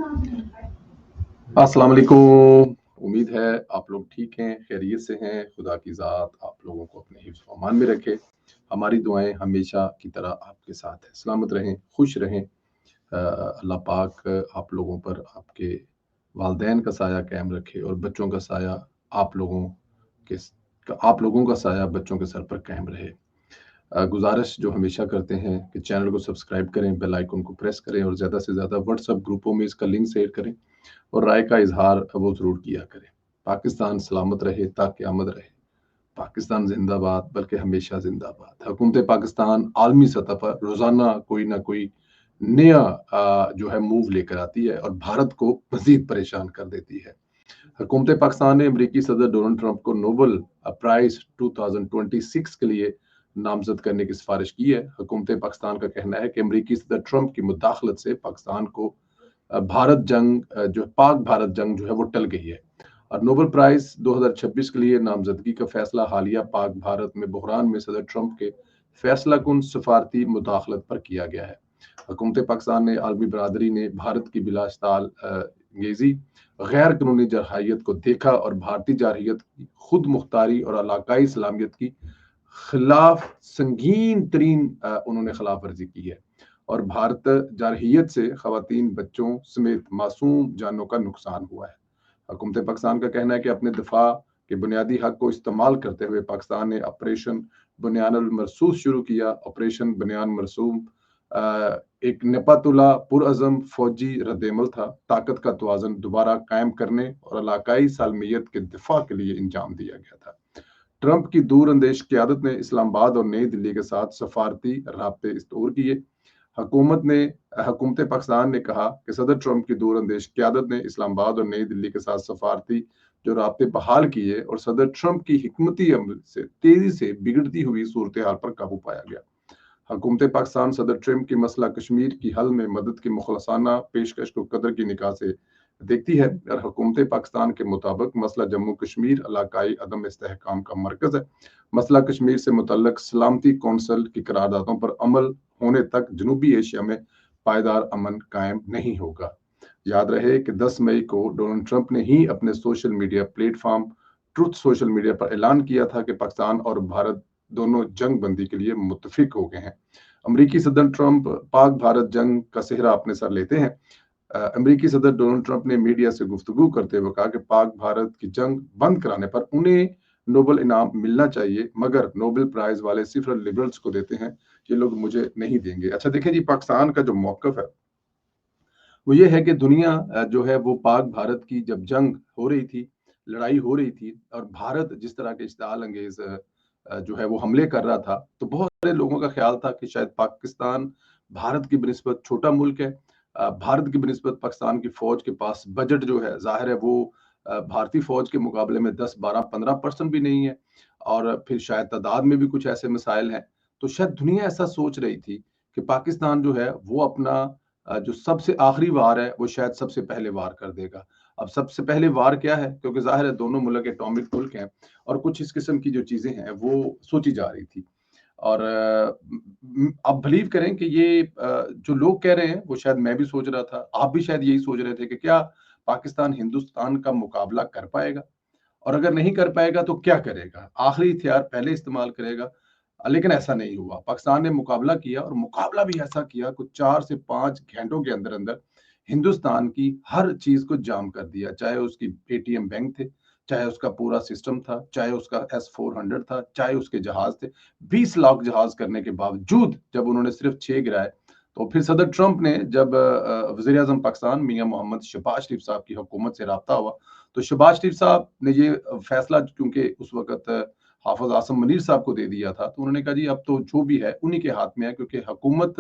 अस्सलाम वालेकुम। उम्मीद है आप लोग ठीक हैं, खैरियत से हैं। खुदा की ज़ात आप लोगों को अपने हिफ्ज़ व अमान में रखे। हमारी दुआएं हमेशा की तरह आपके साथ है। सलामत रहें, खुश रहें। अल्लाह पाक आप लोगों पर आपके वालदैन का साया कायम रखे और बच्चों का साया के आप लोगों का साया बच्चों के सर पर कायम रहे। गुजारिश जो हमेशा करते हैं कि चैनल को सब्सक्राइब करें, बेल आइकन को प्रेस करें और ज़्यादा से ज़्यादा व्हाट्सएप ग्रुपों में इसका लिंक शेयर करें और राय का इजहार वो ज़रूर किया करें। पाकिस्तान सलामत रहे, ताक़यामत रहे। पाकिस्तान जिंदाबाद, बल्कि हमेशा जिंदाबाद। हुकूमत पाकिस्तान आलमी सतह पर रोज़ाना कोई ना कोई नया जो है मूव लेकर आती है और भारत को मज़ीद परेशान कर देती है। हुकूमत पाकिस्तान ने अमेरिकी सदर डोनाल्ड ट्रंप को नोबेल प्राइज़ 2026 के लिए नामजद करने की सिफारिश की है। हुकूमत पाकिस्तान का कहना है कि अमेरिकी सदर ट्रंप की मुदाखलत से पाकिस्तान को पाक भारत जंग जो है वो टल गई है और नोबेल प्राइज 2026 के लिए नामजदगी का फैसला हालिया पाक भारत में बहरान में सदर ट्रंप के फैसला कुन सफारती मुदाखलत पर किया गया है। हुकूमत पाकिस्तान ने आलमी बरादरी ने भारत की बिलाश्ताल अंगेजी गैर कानूनी जरहायत को देखा और भारतीय जारहियत की खुद मुख्तारी और इलाकाई इस्लामियत की खिलाफ संगीन तरीन उन्होंने खिलाफ वर्जी की है और भारत जारहियत से खवातीन बच्चों समेत मासूम जानों का नुकसान हुआ है। हुकूमत पाकिस्तान का कहना है कि अपने दिफा के बुनियादी हक को इस्तेमाल करते हुए पाकिस्तान ने ऑपरेशन बुनियान मरसूस शुरू किया। ऑपरेशन बुनियान मरसूम एक नपतुल्ला पुरअज़म फौजी रद्दमल था। ताकत का तवाज़न दोबारा कायम करने और इलाकाई सालमियत के दिफा के लिए इंजाम दिया गया था। ट्रंप की दूर अंदेश क़यादत ने इस्लामाबाद और नई दिल्ली के साथ सफारती राब्ते इस्तोर किए। हुकूमत पाकिस्तान ने कहा कि सदर ट्रंप की दूर अंदेश क़यादत ने इस्लामाबाद और नई दिल्ली के साथ सफारती जो राब्ते बहाल किए और सदर ट्रंप की हिकमती अमल से तेजी से बिगड़ती हुई सूरत हाल पर काबू पाया गया। हुकूमत पाकिस्तान सदर ट्रंप की मसला कश्मीर की हल में मदद की मुखलसाना पेशकश को कदर की निगाह से देखती है और हुकूमत पाकिस्तान के मुताबिक मसला जम्मू कश्मीर इलाकाई अदम इस्तेहकाम का मरकज है। मसला कश्मीर से मुतल्लक सलामती कौंसल की करारदादों पर अमल होने तक जनूबी एशिया में पायदार अमन कायम नहीं होगा। याद रहे कि 10 मई को डोनाल्ड ट्रंप ने ही अपने social media platform truth social media पर ऐलान किया था कि पाकिस्तान और भारत दोनों जंग बंदी के लिए मुत्तफिक हो गए हैं। अमेरिकी सदर ट्रंप पाक भारत जंग का सेहरा अपने सर लेते हैं। अमेरिकी सदर डोनाल्ड ट्रंप ने मीडिया से गुफ्तगू करते हुए कहा कि पाक भारत की जंग बंद कराने पर उन्हें नोबेल इनाम मिलना चाहिए, मगर नोबेल प्राइज वाले सिर्फ लिबरल्स को देते हैं, ये लोग मुझे नहीं देंगे। अच्छा देखें जी, पाकिस्तान का जो मौकफ है वो ये है कि दुनिया जो है वो पाक भारत की जब जंग हो रही थी, लड़ाई हो रही थी और भारत जिस तरह के इश्तिआल अंगेज जो है वो हमले कर रहा था, तो बहुत सारे लोगों का ख्याल था कि शायद पाकिस्तान भारत की बनिस्बत छोटा मुल्क है। भारत की बनिस्बत पाकिस्तान की फौज के पास बजट जो है जाहिर है वो भारतीय फौज के मुकाबले में 10, 12, 15% भी नहीं है और फिर शायद तादाद में भी कुछ ऐसे मसाइल हैं। तो शायद दुनिया ऐसा सोच रही थी कि पाकिस्तान जो है वो अपना जो सबसे आखिरी वार है वो शायद सबसे पहले वार कर देगा। अब सबसे पहले वार क्या है, क्योंकि जाहिर है दोनों मुल्क एटॉमिक मुल्क हैं और कुछ इस किस्म की जो चीजें हैं वो सोची जा रही थी। और आप बिलीव करें कि ये जो लोग कह रहे हैं वो शायद मैं भी सोच रहा था, आप भी शायद यही सोच रहे थे कि क्या पाकिस्तान हिंदुस्तान का मुकाबला कर पाएगा और अगर नहीं कर पाएगा तो क्या करेगा, आखिरी हथियार पहले इस्तेमाल करेगा। लेकिन ऐसा नहीं हुआ। पाकिस्तान ने मुकाबला किया और मुकाबला भी ऐसा किया कुछ 4 से 5 घंटों के अंदर अंदर हिंदुस्तान की हर चीज को जाम कर दिया, चाहे उसकी एटीएम बैंक थे, चाहे उसका पूरा सिस्टम था, चाहे उसका S-400 था, चाहे उसके जहाज थे। 20 लाख जहाज करने के बावजूद जब उन्होंने सिर्फ 6 गिराए, तो फिर सदर ट्रंप ने जब वजीर आजम पाकिस्तान मियां मोहम्मद शहबाज शरीफ साहब की हुकूमत से रब्ता हुआ, तो शहबाज शरीफ साहब ने ये फैसला, क्योंकि उस वक्त हाफिज आसम मनीर साहब को दे दिया था, तो उन्होंने कहा जी अब तो जो भी है उन्हीं के हाथ में है, क्योंकि हुकूमत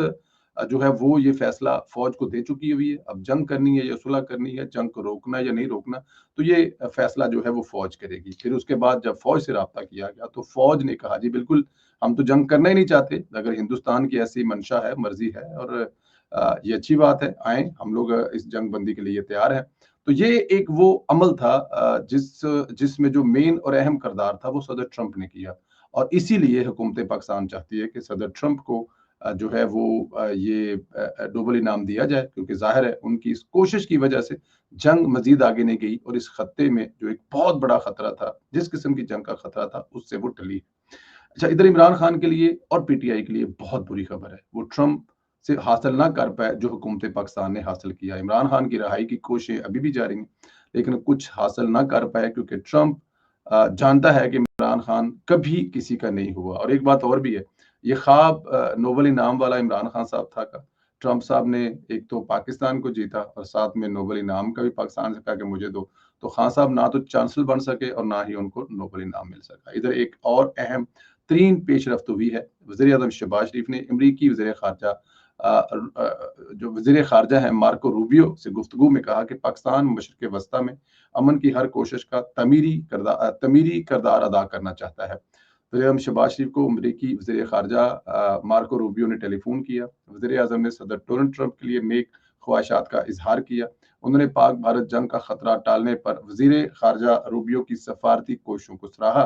जो है वो ये फैसला फौज को दे चुकी हुई है। अब जंग करनी है या सुलह करनी है, जंग को रोकना है या नहीं रोकना, तो ये फैसला जो है वो फौज करेगी। फिर उसके बाद जब फौज से रब्ता किया गया तो फौज ने कहा जी बिल्कुल हम तो जंग करना ही नहीं चाहते, अगर हिंदुस्तान की ऐसी मंशा है, मर्जी है और ये अच्छी बात है, आए हम लोग इस जंग बंदी के लिए तैयार हैं। तो ये एक वो अमल था जिसमें जो मेन और अहम किरदार था वो सदर ट्रंप ने किया और इसीलिए हुकूमत पाकिस्तान चाहती है कि सदर ट्रंप को جو ہے وہ یہ نوبل انعام دیا جائے، کیونکہ ظاہر ہے ان کی اس کوشش کی وجہ سے جنگ مزید آگے نہیں گئی، اور اس خطے میں جو ایک بہت بڑا خطرہ تھا، جس قسم کی جنگ کا خطرہ تھا، اس سے وہ ٹلی۔ اچھا، ادھر عمران خان کے لیے اور پی ٹی آئی کے لیے بہت بری خبر ہے، وہ ٹرمپ سے حاصل نہ کر پائے جو حکومت پاکستان نے حاصل کیا۔ عمران خان کی رہائی کی کوششیں ابھی بھی جاری ہیں، لیکن کچھ حاصل نہ کر پائے، کیونکہ ٹرمپ جانتا ہے کہ عمران خان کبھی کسی کا نہیں ہوا۔ اور ایک بات اور بھی ہے، یہ خواب نوبل انعام والا عمران خان صاحب تھا کا ٹرمپ صاحب نے ایک تو پاکستان کو جیتا اور ساتھ میں نوبل انعام کا بھی پاکستان سے کہا کہ مجھے دو، تو خان صاحب نہ تو چانسلر بن سکے اور نہ ہی ان کو نوبل انعام مل سکا۔ ادھر ایک اور اہم ترین پیش رفت ہوئی ہے، وزیر اعظم شہباز شریف نے امریکی وزیر خارجہ جو وزیر خارجہ ہیں مارکو روبیو سے گفتگو میں کہا کہ پاکستان مشرق وسطیٰ میں امن کی ہر کوشش کا تعمیری کردار ادا کرنا چاہتا ہے۔ وزیر اعظم شہباز شریف کو امریکی وزیر خارجہ مارکو روبیو نے ٹیلی فون کیا۔ وزیر اعظم نے صدر ڈونلڈ ٹرمپ کے لیے نیک خواہشات کا اظہار کیا۔ انہوں نے پاک بھارت جنگ کا خطرہ ٹالنے پر وزیر خارجہ روبیو کی سفارتی کوششوں کو سراہا۔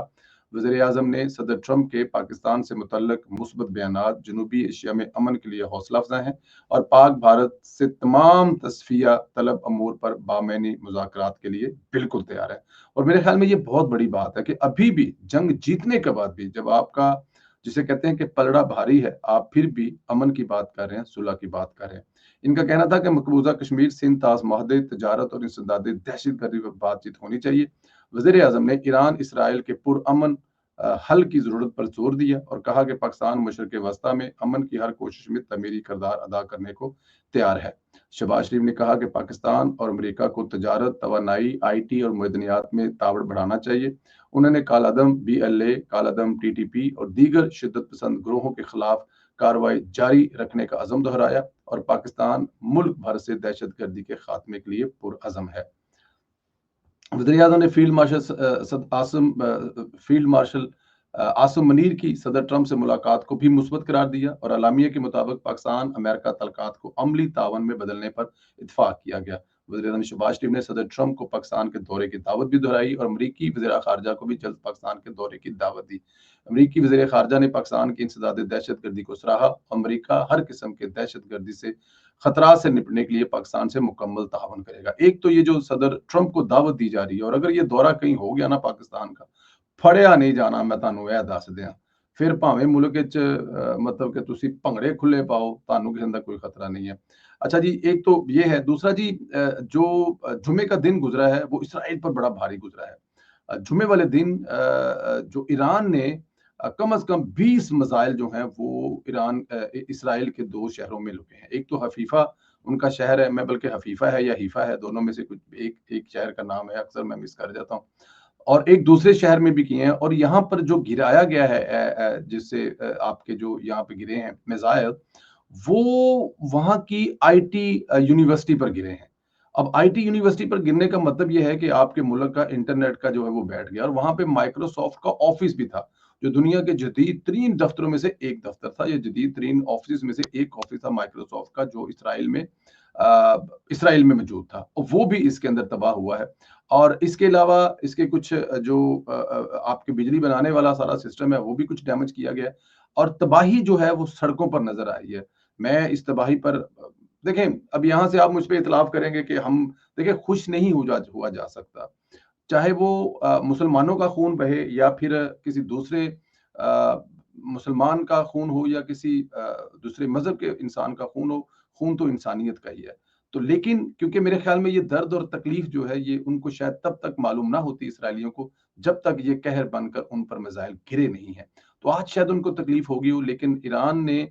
وزیر اعظم نے صدر ٹرمپ کے پاکستان سے متعلق مثبت بیانات جنوبی ایشیا میں امن کے لیے حوصلہ افزا ہیں، اور پاک بھارت سے تمام تصفیہ طلب امور پر بامعنی مذاکرات کے لیے بالکل تیار ہے۔ اور میرے خیال میں یہ بہت بڑی بات ہے کہ ابھی بھی جنگ جیتنے کے بعد بھی جب آپ کا جسے کہتے ہیں کہ پلڑا بھاری ہے، آپ پھر بھی امن کی بات کر رہے ہیں، صلح کی بات کر رہے ہیں۔ ان کا کہنا تھا کہ مقبوضہ کشمیر سندھ طاس معاہدے، تجارت اور انسداد دہشت گردی پر بات چیت ہونی چاہیے۔ وزیر اعظم نے ایران اسرائیل کے پرامن حل کی ضرورت پر زور دیا اور کہا کہ پاکستان مشرق وسطیٰ میں امن کی ہر کوشش میں تعمیری کردار ادا کرنے کو تیار ہے۔ شہباز شریف نے کہا کہ پاکستان اور امریکہ کو تجارت، توانائی، آئی ٹی اور معدنیات میں تعاون بڑھانا چاہیے۔ انہوں نے کالعدم BLA، کالعدم TTP اور دیگر شدت پسند گروہوں کے خلاف کارروائی جاری رکھنے کا عزم دہرایا، اور پاکستان ملک بھر سے دہشت گردی کے خاتمے کے لیے پرعزم ہے۔ وزیر اعظم نے فیلڈ مارشل عاصم منیر کی صدر ٹرمپ سے ملاقات کو بھی مثبت قرار دیا، اور اعلامیہ کے مطابق پاکستان امریکہ تعلقات کو عملی تعاون میں بدلنے پر اتفاق کیا گیا۔ وزیر اعظم شہباز شریف نے صدر ٹرمپ کو پاکستان کے دورے کی دعوت بھی دہرائی، اور امریکی وزیر خارجہ کو بھی جلد پاکستان کے دورے کی دعوت دی۔ امریکی وزیر خارجہ نے پاکستان کی انسداد دہشت گردی کو سراہا۔ امریکہ ہر قسم کے دہشت گردی سے خطرات سے نپٹنے کے لیے پاکستان سے مکمل تعاون کرے گا۔ ایک تو یہ جو صدر ٹرمپ کو دعوت دی جا رہی ہے، اور اگر یہ دورہ کہیں ہو گیا نا پاکستان کا، پھڑیا نہیں جانا، میں تانوں اے دس دیاں، پھر بھاویں ملک وچ مطلب کہ تسی بھنگڑے کھلے پاؤ، تانوں کسی دا کوئی خطرہ نہیں ہے۔ اچھا جی، ایک تو یہ ہے۔ دوسرا جی، جو جمعے کا دن گزرا ہے وہ اسرائیل پر بڑا بھاری گزرا ہے۔ جمعے والے دن جو ایران نے کم از کم 20 میزائل جو ہیں وہ اسرائیل کے 2 شہروں میں لگے ہیں۔ ایک تو حفیفہ ان کا شہر ہے، میں بلکہ حفیفہ ہے یا حیفا ہے، دونوں میں سے کچھ ایک شہر کا نام ہے، اکثر میں مس کر جاتا ہوں، اور ایک دوسرے شہر میں بھی کیے ہیں۔ اور یہاں پر جو گرایا گیا ہے جس سے آپ کے جو یہاں پہ گرے ہیں میزائل، وہ وہاں کی آئی ٹی یونیورسٹی پر گرے ہیں۔ اب آئی ٹی یونیورسٹی پر گرنے کا مطلب یہ ہے کہ آپ کے ملک کا انٹرنیٹ کا جو ہے وہ بیٹھ گیا، اور وہاں پہ مائکروسافٹ کا آفس بھی تھا، جو دنیا کے جدید ترین دفتروں میں سے ایک دفتر تھا۔ یہ جدید ترین آفس میں سے ایک آفس تھا مائکروسافٹ کا، جو اسرائیل میں موجود تھا، اور وہ بھی اس کے اندر تباہ ہوا ہے۔ اور اس کے علاوہ اس کے کچھ جو آپ کے بجلی بنانے والا سارا سسٹم ہے وہ بھی کچھ ڈیمیج کیا گیا ہے، اور تباہی جو ہے وہ سڑکوں پر نظر آئی ہے۔ میں اس تباہی پر دیکھیں، اب یہاں سے آپ مجھ پہ اطلاف کریں گے کہ ہم دیکھیں خوش نہیں ہوا جا سکتا، چاہے وہ مسلمانوں کا خون بہے یا پھر کسی دوسرے مسلمان کا خون ہو یا کسی دوسرے مذہب کے انسان کا خون ہو، خون تو انسانیت کا ہی ہے۔ تو لیکن کیونکہ میرے خیال میں یہ درد اور تکلیف جو ہے یہ ان کو شاید تب تک معلوم نہ ہوتی اسرائیلیوں کو جب تک یہ قہر بن کر ان پر میزائل گرے نہیں ہیں۔ تو آج شاید ان کو تکلیف ہوگی ہو، لیکن ایران نے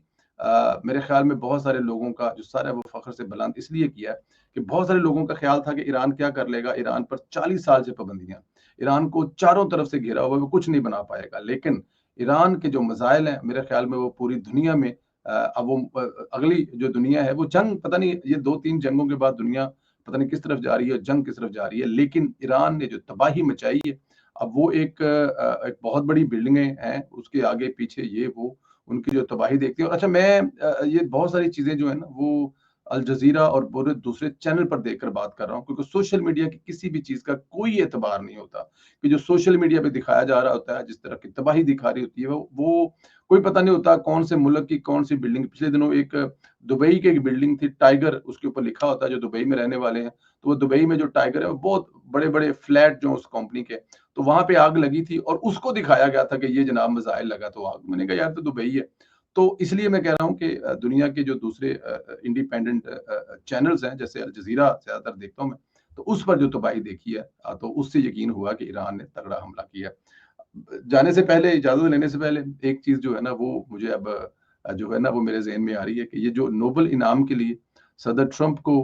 میرے خیال میں بہت سارے لوگوں کا جو سر ہے وہ فخر سے بلند اس لیے کیا ہے کہ بہت سارے لوگوں کا خیال تھا کہ ایران کیا کر لے گا، ایران پر 40 سال سے پابندیاں، ایران کو چاروں طرف سے گھیرا ہوا ہے، وہ کچھ نہیں بنا پائے گا۔ لیکن ایران کے جو میزائل ہیں میرے خیال میں وہ پوری دنیا میں اب وہ اگلی جو دنیا ہے وہ جنگ، پتہ نہیں یہ 2-3 جنگوں کے بعد دنیا پتہ نہیں کس طرف جا رہی ہے، جنگ کس طرف جا رہی ہے، لیکن ایران نے جو تباہی مچائی ہے، اب وہ ایک بہت بڑی بلڈنگیں ہیں، اس کے آگے پیچھے یہ وہ ان کی جو تباہی دیکھتے ہیں۔ اور اچھا، میں یہ بہت ساری چیزیں جو ہیں نا وہ الجزیرہ اور पूरे दूसरे चैनल पर देखकर बात कर रहा हूँ, क्योंकि सोशल मीडिया की किसी भी चीज़ का कोई एतबार नहीं होता कि जो सोशल मीडिया पे दिखाया जा रहा होता है, जिस तरह की तबाही दिखा रही होती है, वो कोई पता नहीं होता कौन से मुल्क की कौन सी बिल्डिंग। पिछले दिनों एक दुबई की एक बिल्डिंग थी, टाइगर उसके ऊपर लिखा होता है, जो दुबई में रहने वाले हैं, तो वो दुबई में जो टाइगर है वो बहुत बड़े-बड़े फ्लैट जो उस कंपनी के, तो वहाँ पे आग लगी थी और उसको दिखाया गया था कि ये जनाब मिसाइल लगा तो आग। मैंने कहा यार तो दुबई है। तो इसलिए मैं कह रहा हूँ कि दुनिया के जो दूसरे इंडिपेंडेंट चैनल्स हैं, जैसे अल जज़ीरा ज़्यादातर देखता हूँ मैं, तो उस पर जो तबाही देखी है, तो उससे यकीन हुआ कि ईरान ने तगड़ा हमला किया है। जाने से पहले, इजाज़त लेने से पहले एक चीज़ जो है ना वो मुझे अब जो है ना वो मेरे ज़हन में आ रही है कि ये जो नोबेल इनाम के लिए सदर ट्रंप को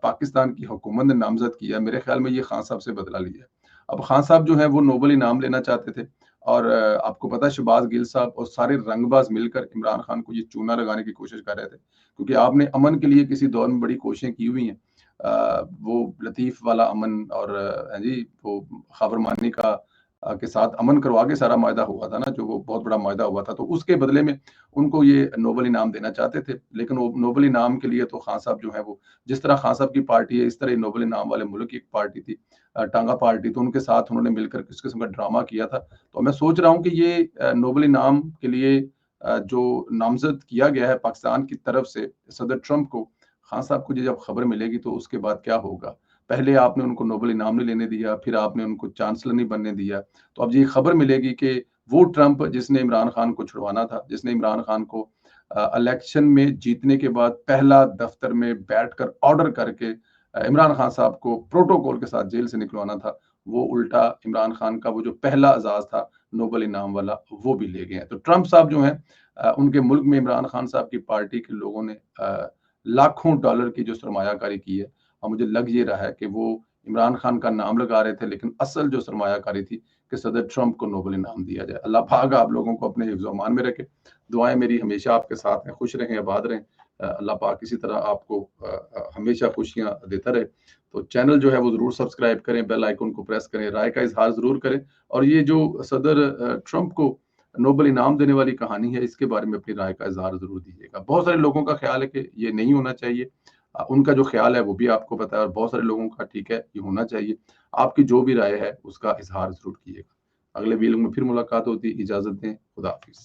पाकिस्तान की हुकूमत ने नामज़द किया, मेरे ख़्याल में ये खान साहब से बदला लिया है। अब खान साहब जो हैं वो नोबेल इनाम लेना चाहते थे, और आपको पता है शहबाज गिल साहब और सारे रंगबाज मिलकर इमरान खान को ये चूना लगाने की कोशिश कर रहे थे, क्योंकि आपने अमन के लिए किसी दौर में बड़ी कोशिशें की हुई हैं। वो लतीफ़ वाला अमन और हाँ जी, वो ख़ाबरमानी का के साथ अमन करवा के सारा मायदा हुआ था ना, जो वो बहुत बड़ा मायदा हुआ था, तो उसके बदले में उनको ये नोबेल इनाम देना चाहते थे। लेकिन वो नोबेल इनाम के लिए तो खान साहब जो है वो, जिस तरह खान साहब की पार्टी है, इस तरह नोबेल इनाम वाले मुल्क की एक पार्टी थी, टांगा पार्टी, तो उनके साथ उन्होंने मिलकर किस किस्म का ड्रामा किया था। तो मैं सोच रहा हूँ कि ये नोबेल इनाम के लिए जो नामज़द किया गया है पाकिस्तान की तरफ से सदर ट्रंप को, खान साहब को ये जब खबर मिलेगी तो उसके बाद क्या होगा? पहले आपने उनको नोबेल इनाम नहीं लेने दिया, फिर आपने उनको चांसलर नहीं बनने दिया। तो अब ये खबर मिलेगी कि वो ट्रंप जिसने इमरान खान को छुड़वाना था, जिसने इमरान खान को इलेक्शन में जीतने के बाद पहला दफ्तर में बैठकर ऑर्डर करके इमरान खान साहब को प्रोटोकॉल के साथ जेल से निकलवाना था, वो उल्टा इमरान खान का वो जो पहला एजाज़ था नोबेल इनाम वाला, वो भी ले गए हैं। तो ट्रंप साहब जो हैं, उनके मुल्क में इमरान खान साहब की पार्टी के लोगों ने लाखों डॉलर की जो सरमायाकारी की है, और मुझे लग ये रहा है कि वो इमरान खान का नाम लगा रहे थे, लेकिन असल जो सरमायाकारी थी कि सदर ट्रंप को नोबेल इनाम दिया जाए। अल्लाह पाक आप लोगों को अपने हिफ्ज़-ओ अमान में रखे। दुआएँ मेरी हमेशा आपके साथ हैं, खुश रहें, आबाद रहें। अल्लाह पाक इसी तरह आपको हमेशा खुशियाँ देता रहे। तो चैनल जो है वो ज़रूर सब्सक्राइब करें, बेल आइकन को प्रेस करें, राय का इज़हार ज़रूर करें, और ये जो सदर ट्रंप को नोबेल इनाम देने वाली कहानी है, इसके बारे में अपनी राय का इज़हार ज़रूर दीजिएगा। बहुत सारे लोगों का ख़्याल है कि ये नहीं होना चाहिए। उनका जो ख़्याल है वो भी आपको पता है, और बहुत सारे लोगों का ठीक है, ये होना चाहिए। आपकी जो भी राय है उसका इज़हार ज़रूर कीजिएगा। अगले वीडियो में फिर मुलाकात होती है, इजाज़त दें, खुदा हाफ़िज़।